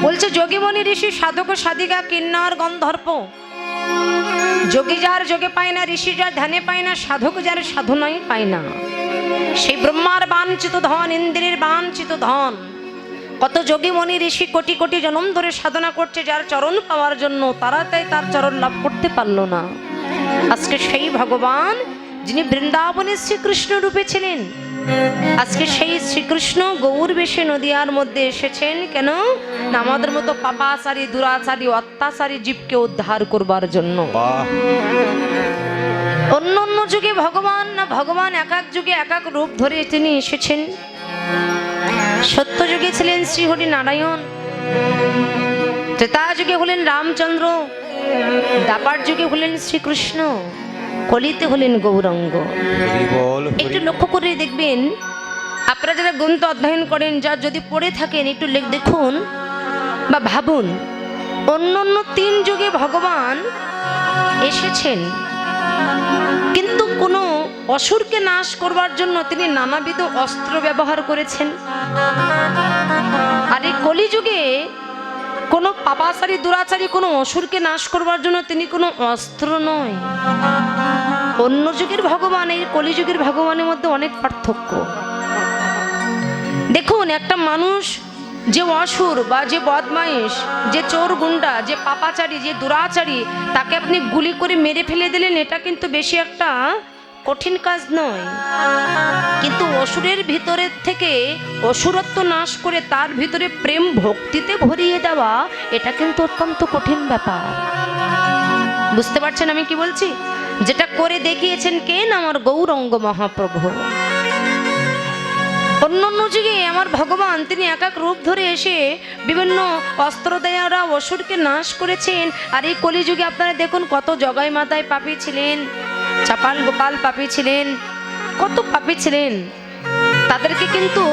বলছে যোগীমণি ঋষি সাধক সাধিকা কিন্নর গন্ধর্প, যোগী যার যোগে পায় না, ঋষি যার ধ্যানে পায় না, সাধক যার সাধনাই পায় না, সেই ব্রহ্মার বাঞ্ছিত ধন, ইন্দ্রের বাঞ্ছিত ধন। কত যোগীমণি ঋষি কোটি কোটি জন্ম ধরে সাধনা করছে যার চরণ পাওয়ার জন্য, তারা তাই তার চরণ লাভ করতে পারলো না। আজকে সেই ভগবান যিনি বৃন্দাবনের শ্রীকৃষ্ণ রূপে ছিলেন, আজকে সেই শ্রীকৃষ্ণ গৌর বেশে নদিয়ার মধ্যে এসেছেন। কেন না আমাদের মতো পাপাচারী, দুরাচারী, অত্যাচারী জীবকে উদ্ধার করবার জন্য। অন্য অন্য যুগে ভগবান না, ভগবান এক এক যুগে এক এক রূপ ধরে তিনি এসেছেন। সত্য যুগে ছিলেন শ্রীহরি নারায়ণ, ত্রেতা যুগে হলেন রামচন্দ্র, দ্বাপার যুগে হলেন শ্রীকৃষ্ণ, কলিতে হলেন গৌরাঙ্গ। একটু লক্ষ্য করে দেখবেন, আপনারা যারা গ্রন্থ অধ্যয়ন করেন, যা যদি পড়ে থাকেন একটু দেখুন বা ভাবুন, অন্য অন্য তিন যুগে ভগবান এসেছেন, কিন্তু কোনো অসুরকে নাশ করবার জন্য তিনি নানাবিধ অস্ত্র ব্যবহার করেছেন। আর এই কলিযুগে কোনো পাপাচারী, দুরাচারী, কোনো অসুরকে নাশ করবার জন্য তিনি কোনো অস্ত্র নয়। অন্য যুগের ভগবান এই কলিযুগের ভগবানের মধ্যে অনেক পার্থক্য। দেখুন, একটা মানুষ যে অসুর বা যে বদমাইশ, যে চোর গুন্ডা, যে পাপাচারী, যে দুরাচারী, তাকে আপনি গুলি করে মেরে ফেলে দিলেন, এটা কিন্তু বেশি একটা কঠিন কাজ নয়। কিন্তু অসুরের ভিতরের থেকে অসুরত্ব নাশ করে তার ভিতরে প্রেম ভক্তিতে ভরিয়ে দেওয়া, এটা কিন্তু অত্যন্ত কঠিন ব্যাপার। বুঝতে পারছেন আমি কি বলছি? যেটা করে দেখিয়েছেন কে না আমার গৌরাঙ্গ মহাপ্রভু। অন্যান্য যুগে আমার ভগবান তিনি এক এক রূপ ধরে এসে বিভিন্ন অস্ত্র দ্বারা অসুরকে নাশ করেছেন। আর এই কলিযুগে আপনারা দেখুন কত জগাই মাতায় পাপী ছিলেন, চাপাল গোপাল পাপী ছিলেন, কত পাপী ছিলেন, তাদেরকে কিন্তু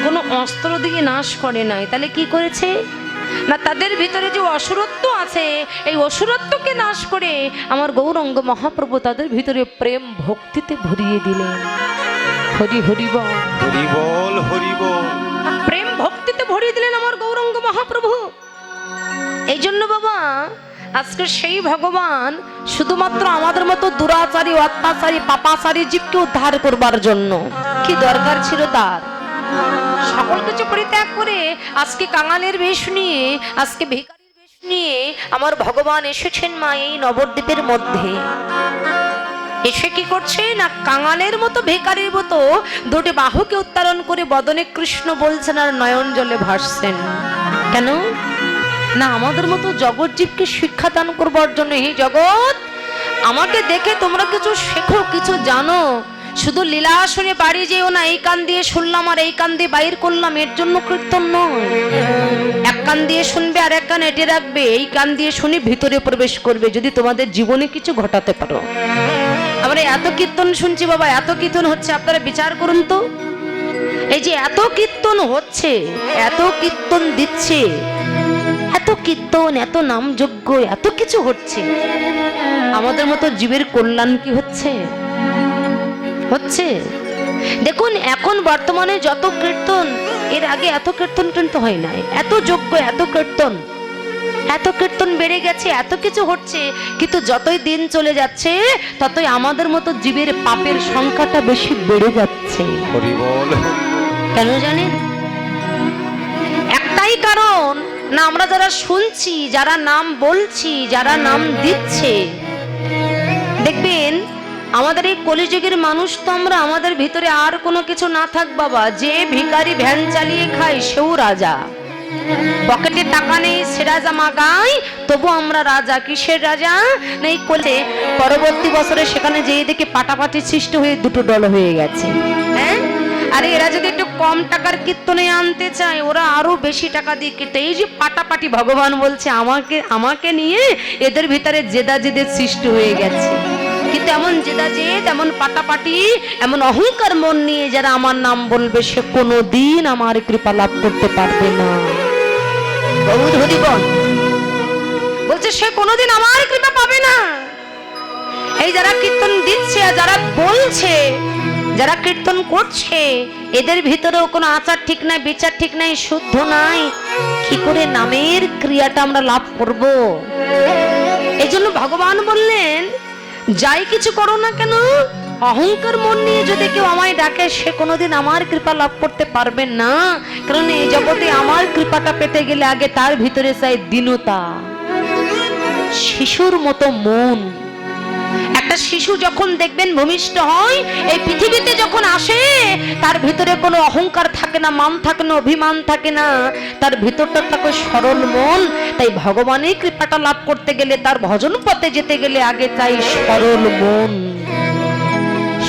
কোনো অস্ত্র দিয়ে নাশ করে নাই। তাহলে কি করেছে না, তাদের ভিতরে যে অসুরত্ব আছে, এই অসুরত্বকে নাশ করে আমার গৌরাঙ্গ মহাপ্রভু তাদের ভিতরে প্রেম ভক্তিতে ভরিয়ে দিলেন। হরি হরি বল, হরি বল, হরি বল। প্রেম ভক্তিতে ভরিয়ে দিলেন আমার গৌরাঙ্গ মহাপ্রভু। এই জন্য বাবা, আজকে সেই ভগবান শুধুমাত্র আমাদের মতো দুরাচারী, অত্যাচারী, পাপাচারী জীবকে উদ্ধার করবার জন্য কি দরকার ছিল তার? সকল কিছু পরিত্যাগ করে আজকে কাঙালের বেশ নিয়ে, আজকে ভিখারির বেশ নিয়ে আমার ভগবান এসেছেন মা এই নবদ্বীপের মধ্যে। এসে কি করছে না, কাঙালের মতো ভিখারির মতো দুটি বাহুকে উত্তোলন করে বদনে কৃষ্ণ বলছেন আর নয়ন জলে ভাসছেন। কেন না, আমাদের মতো জগৎ জীবকে শিক্ষা দান করবার জন্য। হে জগৎ, আমাকে দেখে তোমরা কিছু শেখো, কিছু জানো। শুধু লীলা শুনে বাড়ি যেও না, এই কান দিয়ে শুনলাম আর এই কান দিয়ে বাইর করলাম, এর জন্য কীর্তন নয়। এক কান দিয়ে শুনবে আর এক কান এঁটে রাখবে, এই কান দিয়ে শুনে ভিতরে প্রবেশ করবে যদি তোমাদের জীবনে কিছু ঘটাতে পারো। আমরা এত কীর্তন শুনছি বাবা, এত কীর্তন হচ্ছে, আপনারা বিচার করুন তো। এই যে এত কীর্তন হচ্ছে, এত কীর্তন দিচ্ছে, এত কীর্তন, এত নামযজ্ঞ, এত কিছু হচ্ছে, আমাদের মতো জীবের কল্যাণ কি হচ্ছে? হচ্ছে? দেখুন এখন বর্তমানে যত কীর্তন, এর আগে এত কীর্তন কিন্তু হয় নাই। এত যজ্ঞ, এত কীর্তন, এত কীর্তন বেড়ে গেছে, এত কিছু হচ্ছে, কিন্তু যতই দিন চলে যাচ্ছে ততই আমাদের মতো জীবের পাপের সংখ্যাটা বেশি বেড়ে যাচ্ছে। হরি বল। কেন জানেন? একটাই কারণ না, আমরা যারা শুনছি, যারা নাম বলছি, যারা নাম দিচ্ছে, দেখবেন আমাদের এই কলিযুগের মানুষ তো আমরা, আমাদের ভিতরে আর কোনো কিছু না থাক বাবা, যে ভিখারি ভ্যান চালিয়ে খায় সেও রাজা, পকেটে টাকা নেই সে রাজা মাগায়, তবু আমরা রাজা। কিসের রাজা? নেই কোলে পরবর্তী বছরে সেখানে যেয়ে দেখে পাটাপাটি সৃষ্টি হয়ে দুটো দল হয়ে গেছে। হ্যাঁ, আরে এরা যদি একটু কম টাকার কীর্তনে আনতে চায়, ওরা আরো বেশি টাকা দিয়ে কীর্তন। এই যে পাটাপাটি, ভগবান বলছে আমাকে নিয়ে এদের ভিতরে জেদাজেদের সৃষ্টি হয়ে গেছে। কিন্তু এমন জেদাজেদ, এমন পাটাপাটি, এমন অহংকার মন নিয়ে যারা আমার নাম বলবে, সে কোনোদিন আমার কৃপা লাভ করতে পারবে না। বলছে সে কোনোদিন আমার কৃপা পাবে না। এই যারা কীর্তন দিচ্ছে, যারা বলছে, যারা কীর্তন করছে, এদের ভিতরেও কোনো আচার ঠিক নাই, বিচার ঠিক নাই, শুদ্ধ নাই। কি করে নামের ক্রিয়াটা আমরা লাভ করব। এই জন্য ভগবান বললেন, যাই কিছু করো না কেন, অহংকার মন নিয়ে যদি কেউ আমায় ডাকে, সে কোনোদিন আমার কৃপা লাভ করতে পারবে না। কারণ এই জগতে আমার কৃপাটা পেতে গেলে আগে তার ভিতরে চাই দীনতা, শিশুর মতো মন। একটা শিশু যখন দেখবেন ভূমিষ্ঠ হয়, এই পৃথিবীতে যখন আসে, তার ভিতরে কোনো অহংকার থাকে না, মান থাকে না, অভিমান থাকে না, তার ভিতরটা থাকে সরল মন। তাই ভগবানের কৃপাটা লাভ করতে গেলে, তার ভজন পথে যেতে গেলে আগে চাই সরল মন,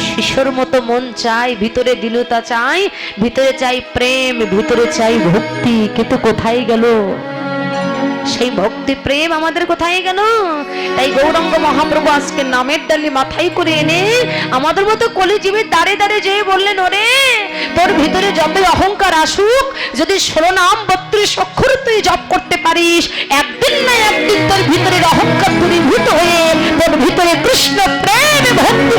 শিশুর মতো মন চাই, ভিতরে দীনতা চাই, ভিতরে চাই প্রেম, ভিতরে চাই ভক্তি। কিন্তু কোথায় গেল সেই ভক্তি প্রেম, আমাদের কোথায় গেল? তাই গৌরাঙ্গ মহাপ্রভু আজকে নামের ডালি মাথায় করে এনে আমাদের মতো কলিজীবীর দাঁড়ে দাঁড়ে যেয়ে বললেন, ওরে তোর ভিতরে যতই অহংকার আসুক, যদি 16 নাম 32 অক্ষর তুই জপ করতে পারিস, একদিন না একদিন তোর ভিতরের অহংকার দূরীভূত হয়ে তোর ভিতরে কৃষ্ণ প্রেম ভক্তি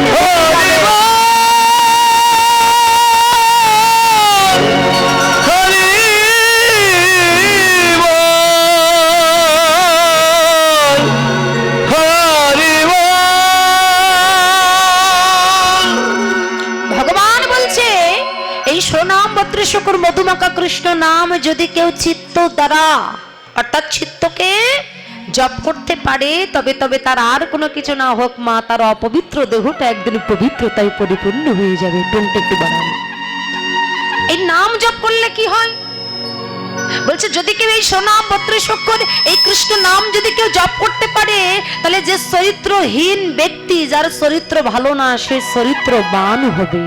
মধুমাখা কৃষ্ণ নাম যদি কেউ চিত্ত দ্বারা অর্থাৎ চিত্তকে জপ করতে পারে, তবে তবে তার আর কোনো কিছু না হোক, মা তার অপবিত্র দেহটা একদিন পবিত্রতায় পরিপূর্ণ হয়ে যাবে। ডোন্ট একটু বাড়ানো। এই নাম জপ করলে কি হয় বলছে, যদি কেউ এই সোনাম 32 অক্ষর এই কৃষ্ণ নাম যদি কেউ জপ করতে পারে, তাহলে যে চরিত্রহীন ব্যক্তি, যার চরিত্র ভালো না, সে চরিত্রবান হবে।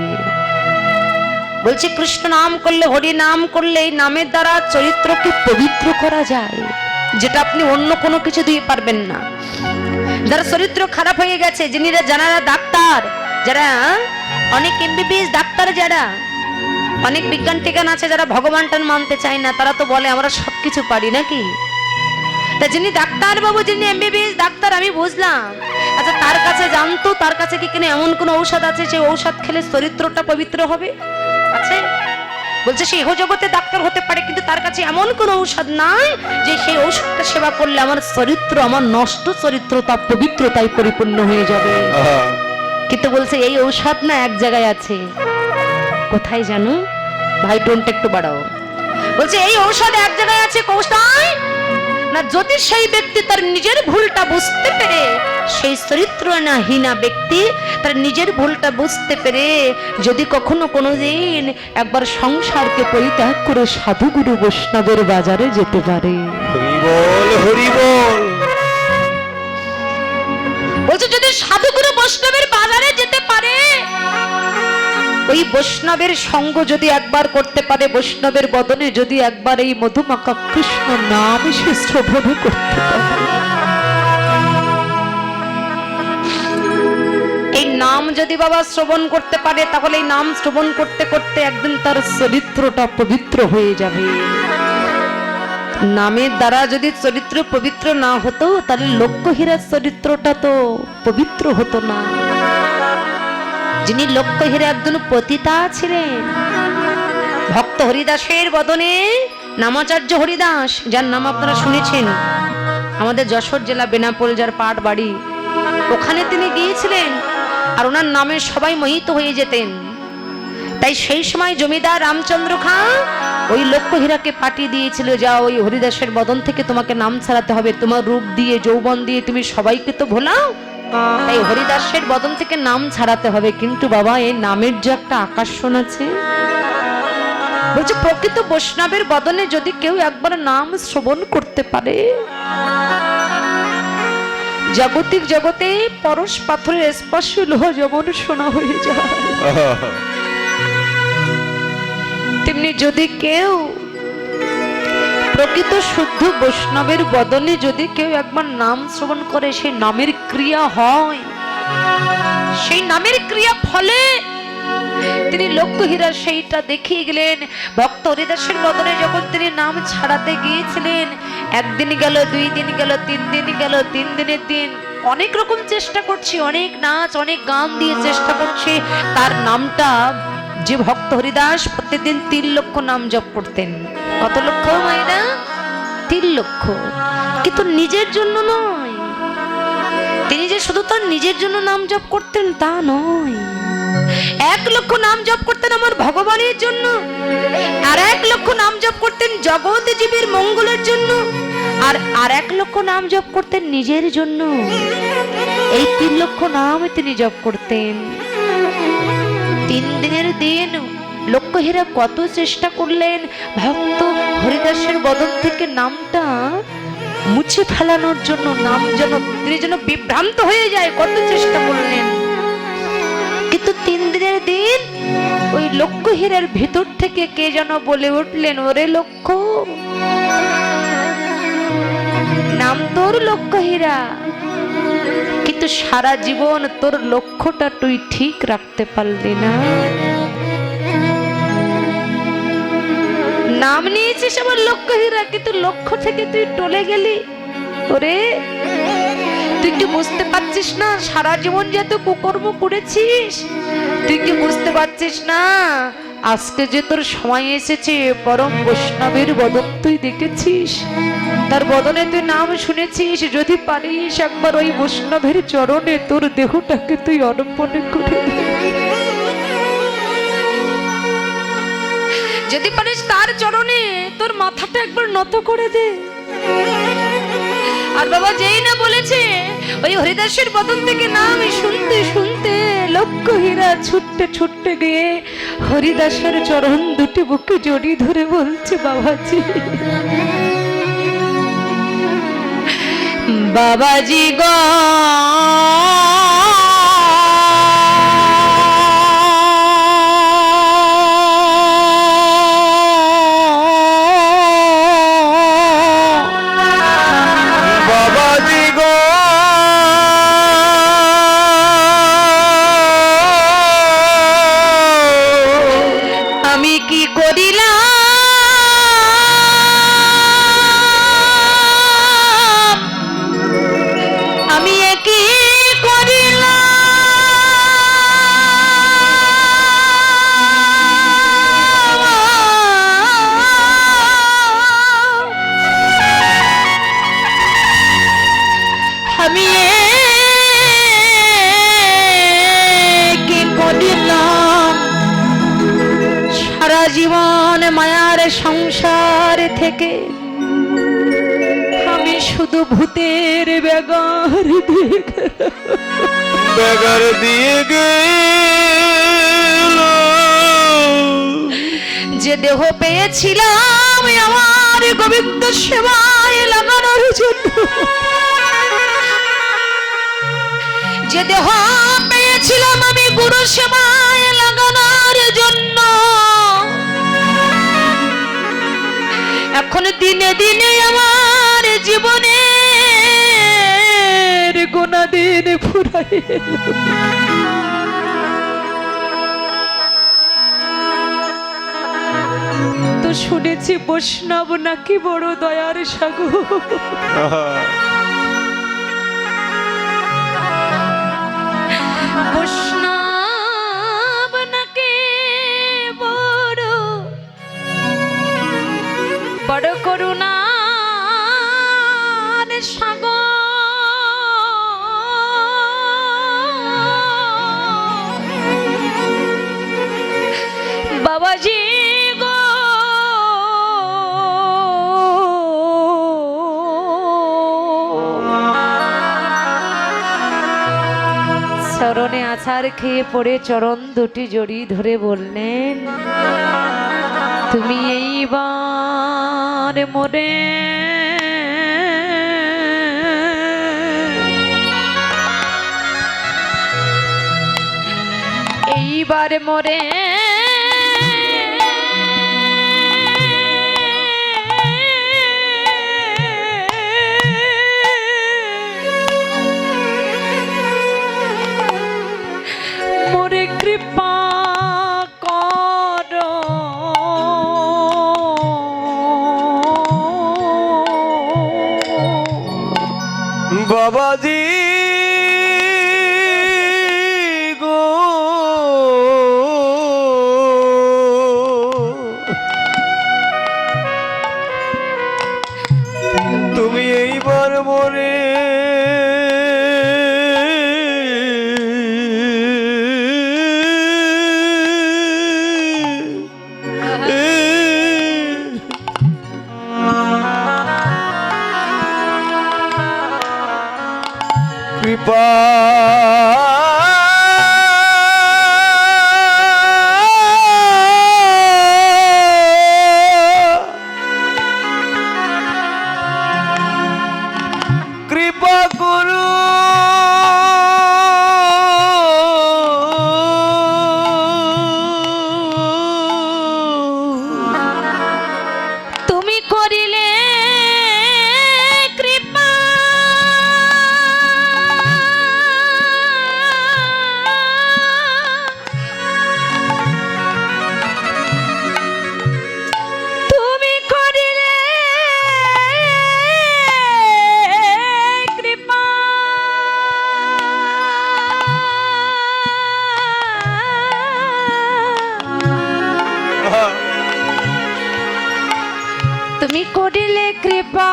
বলছে কৃষ্ণ নাম করলে, হরি নাম করলে, এই নামের দ্বারা চরিত্রকে পবিত্র করা যায়, যেটা আপনি অন্য কোনো কিছু দিয়ে পারবেন না। যারা চরিত্র খারাপ হয়ে গেছে, যারা ডাক্তার, যারা অনেক MBBS ডাক্তার, যারা অনেক বিজ্ঞান টিজ্ঞান আছে, যারা ভগবান টান মানতে চায় না, তারা তো বলে আমরা সবকিছু পারি নাকি। তা যিনি ডাক্তার বাবু, যিনি MBBS ডাক্তার, আমি বুঝলাম, আচ্ছা তার কাছে জানতো, তার কাছে কি কিনা এমন কোন ঔষধ আছে যে ঔষধ খেলে চরিত্রটা পবিত্র হবে? আছে? বলছে সে ইহ জগতে ডাক্তার হতে পারে, কিন্তু তার কাছে এমন কোন ঔষধ নাই যে সেই ঔষধটা সেবা করলে আমার চরিত্র, আমার নষ্ট চরিত্রতা পবিত্রতায় পরিপূর্ণ হয়ে যাবে। কিন্তু বলছে এই ঔষধ না এক জায়গায় আছে। কোথায় জানো ভাই? ডোন্ট একটু বাড়াও। বলছে এই ঔষধ এক জায়গায় আছে, কোথায় না? যদি সেই ব্যক্তি তার নিজের ভুলটা বুঝতে পেরে, সেই চরিত্র না হীনা ব্যক্তি তার নিজের ভুলটা বুঝতে পেরে যদি কখনো কোনোদিন একবার সংসারকে পরিত্যাগ করে সাধুগুরু বৈষ্ণবের বাজারে যেতে পারে, হরি বল হরি বল। বলছে যদি সাধুগুরু বৈষ্ণবের বাজারে যেতে পারে, ওই বৈষ্ণবের সঙ্গ যদি একবার করতে পারে, বৈষ্ণবের বদনে যদি একবার এই মধুমাখা কৃষ্ণ নাম সে শ্রবণ করতে পারে, এই নাম যদি বাবা শ্রবণ করতে পারে, তাহলে এই নাম শ্রবণ করতে করতে একদিন তার চরিত্রটা পবিত্র হয়ে যাবে। নামের দ্বারা যদি চরিত্র পবিত্র না হতো, তাহলে লক্ষ্যহীরার চরিত্রটা তো পবিত্র হতো না। যিনি লক্ষ্যহীরা একজন পতিতা ছিলেন, ভক্ত হরিদাসের বদনে নামাচার্য হরিদাস, যার নাম আপনারা শুনেছেন, আমাদের যশোর জেলা বেনাপোল যার পাট বাড়ি, ওখানে তিনি গিয়েছিলেন, আর ওনার নামে সবাই মোহিত হয়ে যেতেন। তাই সেই সময় জমিদার রামচন্দ্র খাঁ ওই লক্ষ্যহীরাকে পাঠিয়ে দিয়েছিল, যা ওই হরিদাসের বদন থেকে তোমাকে নাম ছাড়াতে হবে, তোমার রূপ দিয়ে যৌবন দিয়ে তুমি সবাইকে তো ভোলাও, তাই হরিদাসের বদন থেকে নাম ছাড়াতে হবে। কিন্তু বাবা এই নামের যে একটা আকর্ষণ আছে, বলছে প্রকৃত বৈষ্ণবের বদনে যদি কেউ একবার নাম শ্রবণ করতে পারে, জাগতিক জগতে পরশ পাথরের স্পর্শ লোহ যেমন সোনা হয়ে যায়, তেমনি যদি কেউ প্রকৃত শুদ্ধ বৈষ্ণবের বদনে যদি কেউ একবার নাম শ্রবণ করে, সেই নামের ক্রিয়া হয়, সেই নামের ক্রিয়া ফলে তিনি লক্ষ্যহীরা সেইটা দেখিয়ে গেলেন। ভক্ত হরিদাসের বদনে যখন তিনি নাম ছাড়াতে গিয়েছিলেন, একদিন গেল, 2 দিন গেল, 3 দিন গেল, 3 দিনের দিন অনেক রকম চেষ্টা করছি, অনেক নাচ অনেক গান দিয়ে চেষ্টা করছি, তার নামটা যে ভক্ত হরিদাস প্রতিদিন 3 লক্ষ নাম জপ করতেন। কত লক্ষ মায়েরা? লক্ষ, কিন্তু নিজের জন্য নয়। তিনি যে শুধু তার নিজের জন্য নাম জপ করতেন তা নয়, 1 লক্ষ নাম জপ করতেন আমার ভগবানের জন্য, আর 1 লক্ষ নাম জপ করতেন জগৎ জীবের মঙ্গলের জন্য, আর 1 লক্ষ নাম জপ করতেন নিজের জন্য। এই 3 লক্ষ নাম তিনি জপ করতেন। 3 দিনের দিন লক্ষ্যহীরা কত চেষ্টা করলেন ভক্ত হরিদাসের বদন থেকে নামটা মুছে ফেলানোর জন্য, নাম যেন তিনি যেন বিভ্রান্ত হয়ে যায়, কত চেষ্টা করলেন। কিন্তু 3 দিনের দিন ওই লক্ষ্যহীরার ভিতর থেকে কে যেন বলে উঠলেন, ওরে লক্ষ্য, নাম তোর লক্ষ্যহীরা, কিন্তু সারা জীবন তোর লক্ষ্যটা তুই ঠিক রাখতে পারলি না। নাম নিয়েছিস আমার লক্ষ্যহীরা, কিন্তু লক্ষ্য থেকে তুই টলে গেলি। ওরে, তুই কি বুঝতে পারছিস না সারা জীবন যে তুই কুকর্ম করেছিস? তুই কি বুঝতে পারছিস না আজকে যে তোর সময় এসেছে পরম বৈষ্ণবের বদন তুই দেখেছিস, তার বদনে তুই নাম শুনেছিস, যদি পারিস একবার ওই বৈষ্ণবের চরণে তোর দেহটাকে তুই অর্পণ করে দে। যদি পারিস তার চরণে তোর মাথাটা একবার নত করে দে। আর বাবা যেই না বলেছে, ওই হরিদাসের বদন থেকে নাম শুনতে শুনতে লক্ষ্যহীরা ছুটতে ছুটতে গিয়ে হরিদাসের চরণ দুটি বুকে জড়িয়ে ধরে বলছে, বাবাজি, বাবাজি গো, আমি কি করিলাম, আমি কি করিলাম, আমি কি করিলাম, সারা জীবন মায়ার সংসার থেকে আমি শুধু ভূতের বেগার দিয়ে গেল। যে দেহ পেয়েছিলাম আমার গোবিন্দ সেবায় লাগানোর জন্য, যে দেহ পেয়েছিলাম আমি গুরু সেবায় লাগানোর জন্য, এখন দিনে দিনে আমার জীবনের গোনা দিন ফুরাই এলো। তো শুনেছি বৈষ্ণব নাকি বড় দয়ার সাগর, বৈষ্ণব নাকি বড় বড় করুণার সাগর। বাবাজি গো, চরণে আছাড় খেয়ে পড়ে চরণ দুটি জড়িয়ে ধরে বললেন, তুমি এইবার মোরে এইবার মোরে মোরে কৃপা করো, বাবাজি গো, এইবার মরে কৃপা কৃপা করু তুমি করিলে কৃপা তুমি করিলে কৃপা তুমি করিলে কৃপা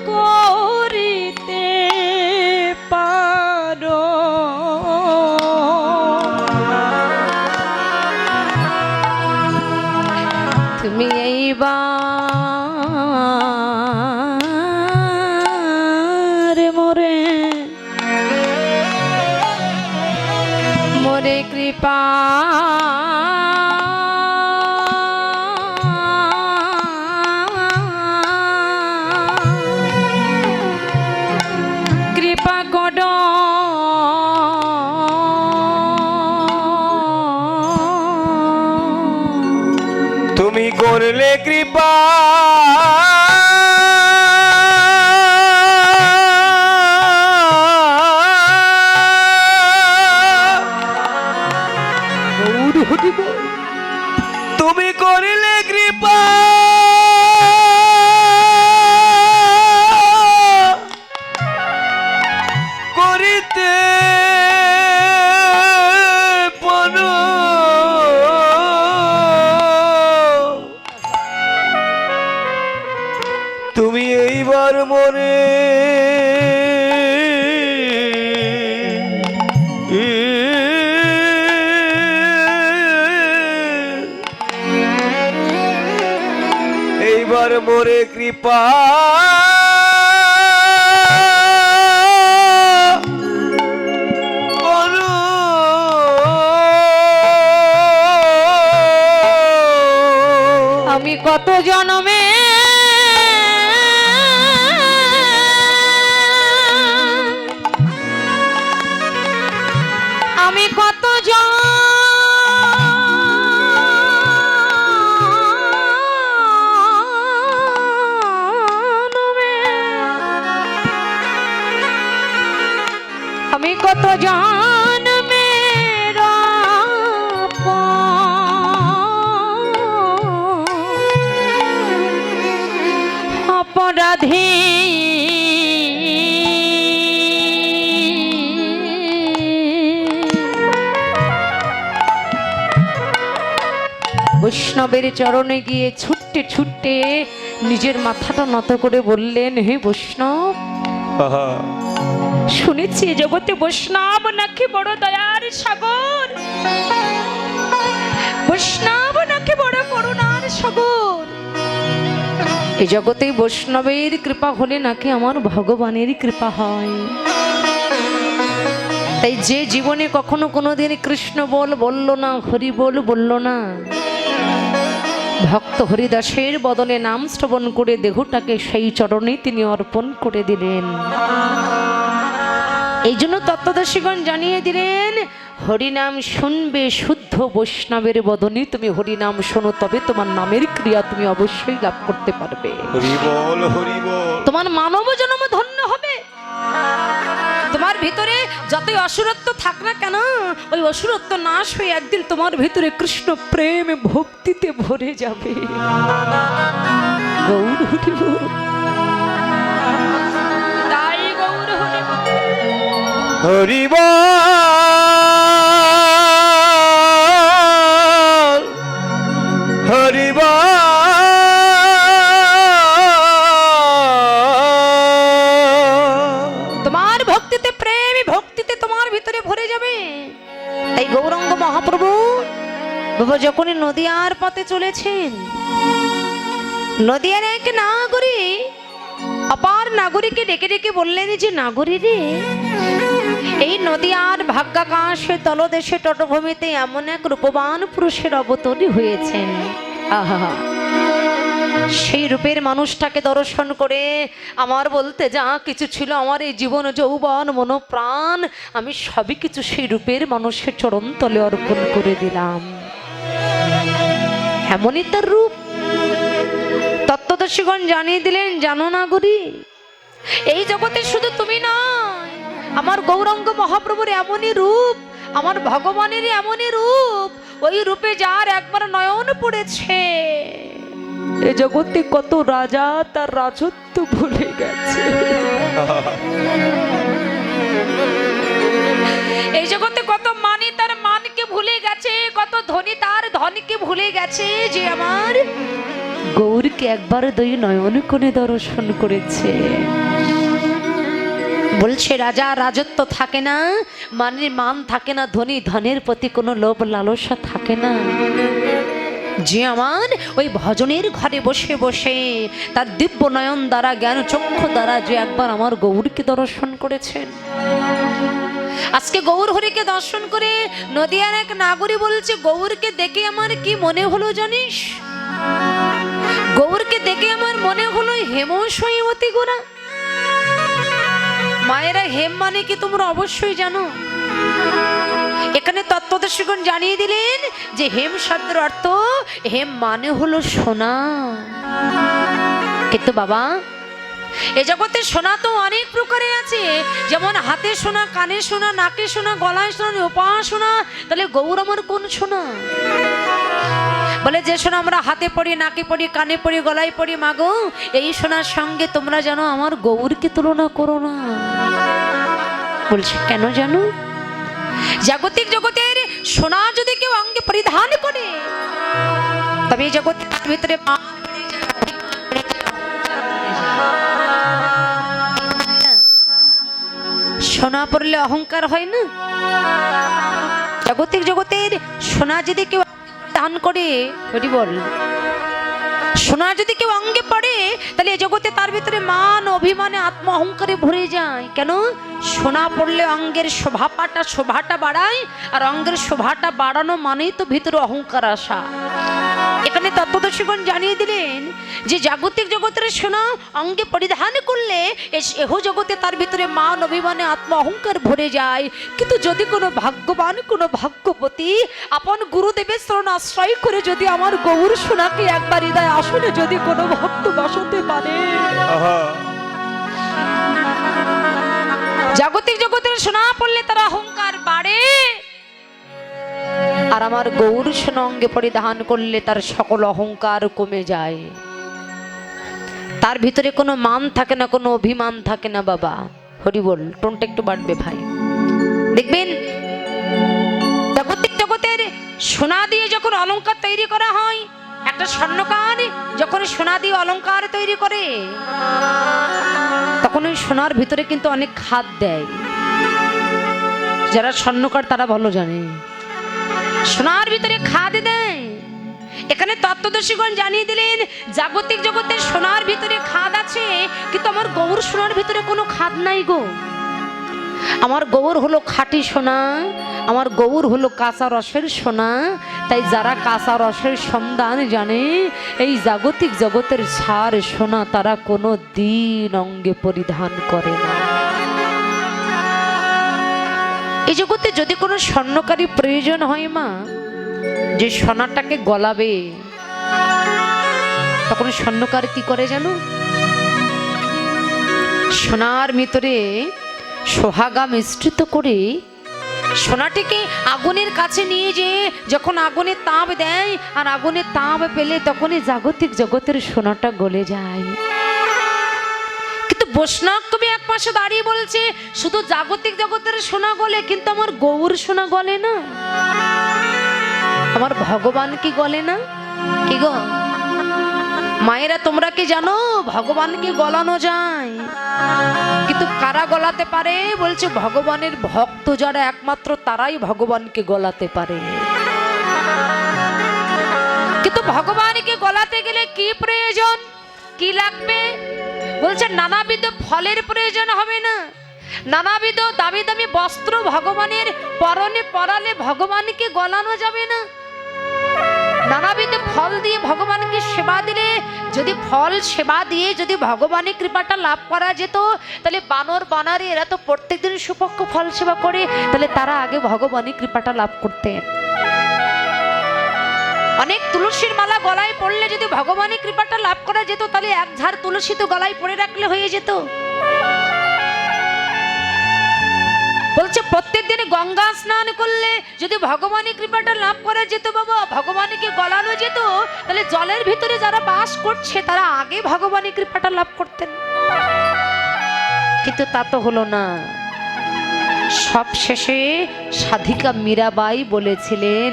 করিতে পারো তুমি এইবার মোরে মোরে কৃপা কৃপা কর তুমি করলে কৃপা তুমি করিলে কৃপা করিতে পারো তুমি এইবার মরে এইবার মোরে কৃপা করো আমি কত জন্মে আমি কত জন্মে আমি কত জন্মের অপরাধী বৈষ্ণবের চরণে গিয়ে ছুটতে ছুটতে নিজের মাথাটা নত করে বললেন, হে বৈষ্ণব, শুনেছি এ জগতে বৈষ্ণব নাকি বড় দয়ার সাগর, বৈষ্ণব নাকি বড় করুণার সাগর। এই জগতে বৈষ্ণবের কৃপা হলে নাকি আমার ভগবানের কৃপা হয়। তাই যে জীবনে কখনো কোনোদিন কৃষ্ণ বলল না, হরি বলল না, ভক্ত হরিদাসের বদলে নাম শ্রবণ করে দেহটাকে সেই চরণে তিনি অর্পণ করে দিলেন। এই জন্য তত্ত্বদর্শীগণ জানিয়ে দিলেন, হরিনাম শুনবে শুদ্ধ বৈষ্ণবের বদনে, তুমি হরিনাম শোনো, তবে তোমার নামের ক্রিয়া তুমি অবশ্যই লাভ করতে পারবে। হরি বল, হরি বল। তোমার মানব জন্ম ধন্য হবে। তোমার ভিতরে যতই অসুরত্ব থাক না কেন, ওই অসুরত্ব নাশ হয়ে একদিন তোমার ভিতরে কৃষ্ণ প্রেম ভক্তিতে ভরে যাবে। গৌর হরি বল। তাই গৌর হরি বল। হরি বল, হরি বল। তাই গৌরাঙ্গ মহাপ্রভু বাবা যখনই নদিয়ার পথে চলেছেন, নদিয়ার এক নাগরী অপার নাগরীকে ডেকে ডেকে বললেন যে নাগরী রে, এই নদিয়ার ভাগ্যাকাশে তলদেশে তটভূমিতে এমন এক রূপবান পুরুষের অবতরী হয়েছেন। আহা, সেই রূপের মানুষটাকে দর্শন করে আমার বলতে যা কিছু ছিল, আমার এই জীবন যৌবন মন প্রাণ, আমি সবই কিছু সেই রূপের মানুষের চরণ তলে অর্পণ করে দিলাম। এমনই তার রূপ। তত্ত্বদর্শীগণ জানিয়ে দিলেন, জানো নাগরী, এই জগতে শুধু তুমি নয়, আমার গৌরাঙ্গ মহাপ্রভুর এমনই রূপ, আমার ভগবানের এমনই রূপ, ওই রূপে যার একবার নয়ন পড়েছে, এ জগতে কত রাজা তার রাজত্ব ভুলে গেছে। এই জগতে কত মানি তার মানকে ভুলে গেছে, কত ধনী তার ধনকে ভুলে গেছে, যে আমার গৌরকে একবার দুই নয়ন কোণে দর্শন করেছে। বলছে রাজা রাজত্ব থাকে না, মানের মান থাকে না, ধনী ধনের প্রতি কোনো লোভ লালসা থাকে না, যে আমার ওই ভজনের ঘরে বসে বসে তার দিব্য নয়ন দ্বারা জ্ঞান চক্ষু দ্বারা যে একবার আমার গৌরকে দর্শন করেছেন। আজকে গৌর হরিকে দর্শন করে নদিয়ার এক নাগরী বলছে, গৌরকে দেখে আমার কি মনে হলো জানিস? গৌরকে দেখে আমার মনে হলো হেমশয়ী গোরা। মায়েরা, হেম মানে কি তোমরা অবশ্যই জানো। এখানে তত্ত্বদর্শীগণ জানিয়ে দিলেন যে হেম শব্দের অর্থ, হেম মানে হলো সোনা। কিন্তু বাবা, এ জগতে সোনা তো অনেক প্রকারের আছে, যেমন হাতে সোনা, কানে সোনা, নাকে সোনা, গলায় সোনা, রূপা সোনা। তাহলে গৌর আমার কোন সোনা? বলে যে সোনা আমরা হাতে পড়ি, নাকে পড়ি, কানে পড়ি, গলায় পড়ি, মাগো এই সোনার সঙ্গে তোমরা জানো আমার গৌরকে তুলনা করো না। বলছে কেন জানো? জাগতিক জগতের সোনা যদি কেউ অঙ্গে পরিধান করে, তবে এই জগতের ভিতরে সোনা পড়লে অহংকার হয় না? জাগতিক জগতের সোনা যদি কেউ দান করে, হরি বল, সোনা যদি কেউ অঙ্গে পড়ে, তাহলে এই জগতে তার ভিতরে মান অভিমানে আত্ম অহংকারে ভরে যায়। কেন? সোনা পড়লে অঙ্গের শোভাটা বাড়ায়, আর অঙ্গের শোভাটা বাড়ানো মানেই তো ভিতরে অহংকার আসা। এখানে তত্ত্বদর্শীগণ জানিয়ে দিলেন যে জাগতিক জগতের সোনা অঙ্গে পরিধান করলে এহ জগতে তার ভিতরে মান অভিমানে আত্ম অহংকার ভরে যায়। কিন্তু যদি কোনো ভাগ্যবান, কোনো ভাগ্যবতী আপন গুরুদেবের শরণ আশ্রয় করে যদি আমার গৌর সোনাকে একবার হৃদয় আসলে যদি কোনো ভক্ত বসাতে পারে, জাগতিক জগতের সোনা পড়লে তার অহংকার বাড়ে, আর আমার গৌর সোনা অঙ্গে পরিধান করলে তার সকল অহংকার কমে যায়। তার ভিতরে কোনো মান থাকে না, কোনো অভিমান থাকে না। বাবা হরি বল, টোনটা একটু বাড়বে ভাই। দেখবেন জাগতিক জগতের সোনা দিয়ে যখন অলংকার তৈরি করা হয়, একটা স্বর্ণকার যখন সোনা দিয়ে অলংকার তৈরি করে, তখন ওই সোনার ভিতরে কিন্তু অনেক খাদ দেয়। যারা স্বর্ণকার তারা ভালো জানে, সোনার ভিতরে খাদ দেয়। এখানে তত্ত্বদর্শীগণ জানিয়ে দিলেন জাগতিক জগতের সোনার ভিতরে খাদ আছে, কিন্তু আমার গৌর সোনার ভিতরে কোনো খাদ নাই গো। আমার গৌর হলো খাঁটি সোনা, আমার গৌর হলো কাঁচা রসের সোনা। তাই যারা কাঁচা রসের সন্ধান জানে, এই জাগতিক জগতের সার সোনা তারা কোনো দিন অঙ্গে পরিধান করে না। এই জগতে যদি কোনো স্বর্ণকারী প্রয়োজন হয় মা, যে সোনাটাকে গলাবে, তখন স্বর্ণকার কি করে জানো? সোনার ভিতরে সোহাগা মিশ্রিত করে সোনাটিকে আগুনের কাছে নিয়ে যেয়ে যখন আগুনে তাপ দেয়, আর আগুনে তাপ পেলে তখনই জাগতিক জগতের সোনাটা গলে যায়। কিন্তু বৈষ্ণব কবি এক পাশে দাঁড়িয়ে বলছে শুধু জাগতিক জগতের সোনা গলে, কিন্তু আমার গৌর সোনা গলে না, আমার ভগবান কি গলে না? কি গো মায়েরা তোমরা কি জানো ভগবানকে গলানো যায়, কিন্তু কারা গলাতে পারে? বলছে ভগবানের ভক্ত যারা একমাত্র তারাই ভগবানকে গলাতে পারে। কিন্তু ভগবানকে গলাতে গেলে কি প্রয়োজন, কি লাগবে? বলছে নানাবিধ ফলের প্রয়োজন হবে না, নানাবিধ দামি দামি বস্ত্র ভগবানের পরনে পরালে ভগবানকে গলানো যাবে না। নানাবিধ ফল দিয়ে ভগবানকে সেবা দিলে, যদি ফল সেবা দিয়ে যদি ভগবানের কৃপাটা লাভ করা যেত, তাহলে বানর বানারে এরা তো প্রত্যেকদিন সুপক্ষ ফল সেবা করে, তাহলে তারা আগে ভগবানের কৃপাটা লাভ করতেন। অনেক তুলসীর মালা গলায় পড়লে যদি ভগবানের কৃপাটা লাভ করা যেত, তাহলে এক ঝাড় তুলসী তো গলায় পড়ে রাখলে হয়ে যেত। বলছে প্রত্যেকদিন গঙ্গা স্নান করলে যদি ভগবানের কৃপাটা লাভ করা যেত, বাবা ভগবানকে গলানো যেত, তাহলে জলের ভিতরে যারা বাস করছে তারা আগে ভগবানের কৃপাটা লাভ করতেন। কিন্তু তা তো হলো না। সব শেষে সাধিকা মীরাবাই বলেছিলেন,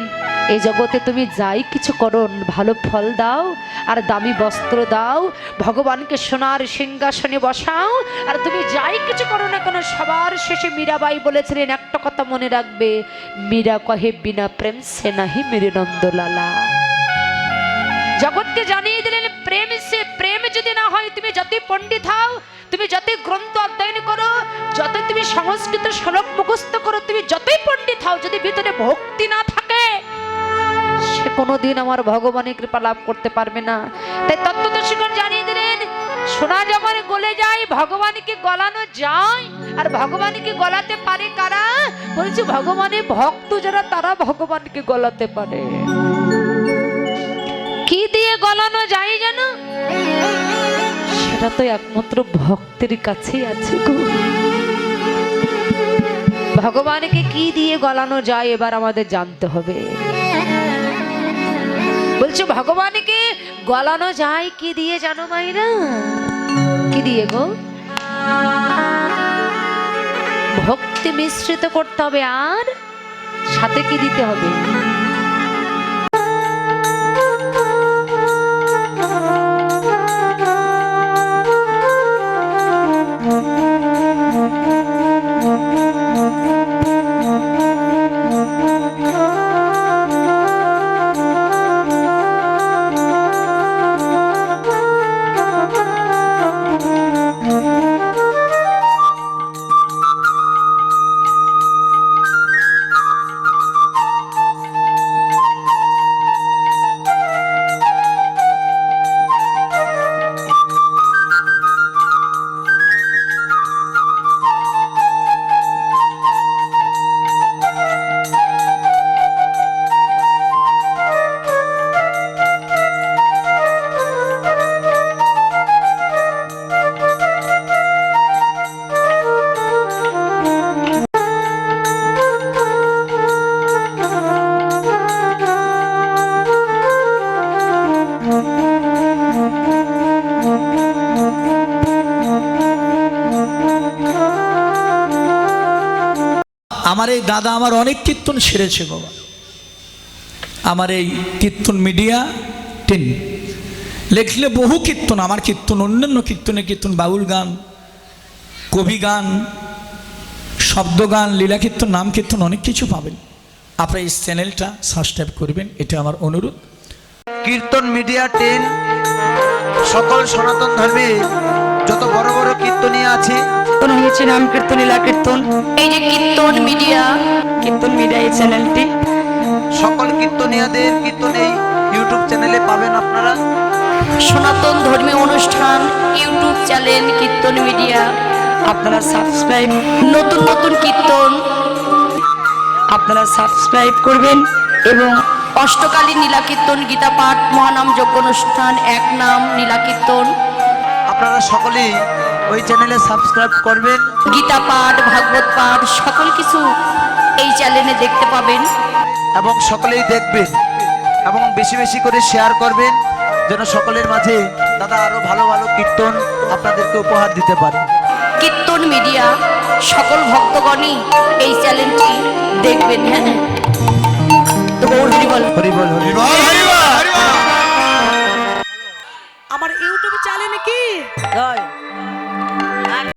এই জগতে তুমি যাই কিছু করো, ভালো ফল দাও আর দামি বস্ত্র দাও, ভগবানকে সোনার সিংহাসনে বসাও, আর তুমি যাই কিছু করো না কেন, সবার শেষে মীরাবাই বলেছিলেন একটা কথা মনে রাখবে, মীরা কহে বিনা প্রেম সে নাহি মেরে নন্দলালা। জগৎকে জানিয়ে দিলেন প্রেম সে, প্রেম যদি না হয় তুমি যতই পণ্ডিত হও, তুমি যতই গ্রন্থ অধ্যয়ন করো, যতই তুমি সংস্কৃত শ্লোক মুখস্থ করো, তুমি যতই পণ্ডিত হও, যদি ভিতরে ভক্তি না থাকে, সে কোনোদিন আমার ভগবানের কৃপা লাভ করতে পারবে না। তাই তত্ত্বদর্শীগণ জানিয়ে দিলেন, সোনা যখন গলে যায় ভগবানকে গলানো যায়, আর ভগবানকে গলাতে পারে কারা? বলছে ভগবানের ভক্ত যারা, তারা ভগবানকে গলাতে পারে। কি দিয়ে গলানো যায় জানো? সেটা তো একমাত্র ভক্তের কাছেই আছে গো। ভগবানকে কি দিয়ে গলানো যায় এবার আমাদের জানতে হবে। বলছো ভগবানকে গলানো যায় কি দিয়ে জানো মাইরা? কি দিয়ে গো? ভক্তি মিশ্রিত করতে হবে, আর সাথে কি দিতে হবে? আমার এই দাদা আমার অনেক কীর্তন সেরেছে বাবা। আমার এই কীর্তন মিডিয়া 10 লেখলে বহু কীর্তন, আমার কীর্তন, অন্যান্য কীর্তন, বাউল গান, কবি গান, শব্দ গান, লীলা কীর্তন, নাম কীর্তন, অনেক কিছু পাবেন। আপনারা এই চ্যানেলটা সাবস্ক্রাইব করবেন, এটা আমার অনুরোধ। কীর্তন মিডিয়া 10 সকল সনাতন ধর্মে যত বড় বড় কীর্তনীয় আছে, হয়েছে নাম কীর্তন, লীলা কীর্তন, এই যে কীর্তন মিডিয়া এই চ্যানেলটি, সকল কীর্তনীয়দের কীর্তন এই ইউটিউব চ্যানেলে পাবেন আপনারা। সনাতন ধর্মীয় অনুষ্ঠান ইউটিউব চ্যানেল কীর্তন মিডিয়া, আপনারা সাবস্ক্রাইব, নতুন নতুন কীর্তন আপনারা সাবস্ক্রাইব করবেন। এবং অষ্টকালীন নীলা কীর্তন, গীতা পাঠ, মহানাম যজ্ঞ অনুষ্ঠান, এক নাম নীলা কীর্তন, আপনারা সকলেই ওই চ্যানেলে সাবস্ক্রাইব করবেন। গীতা পাঠ, ভাগবত পাঠ, সকল কিছু এই চ্যানেলে দেখতে পাবেন এবং সকলেই দেখবেন এবং বেশি বেশি করে শেয়ার করবেন, যেন সকলের মাঝে দাদা আরো ভালো ভালো কীর্তন আপনাদেরকে উপহার দিতে পারে। কীর্তন মিডিয়া সকল ভক্তগণই এই চ্যানেলটি দেখবেন। হ্যাঁ, তো গৌর হরিবল। হরিবল হরিবল। আমার বলেন কি জয়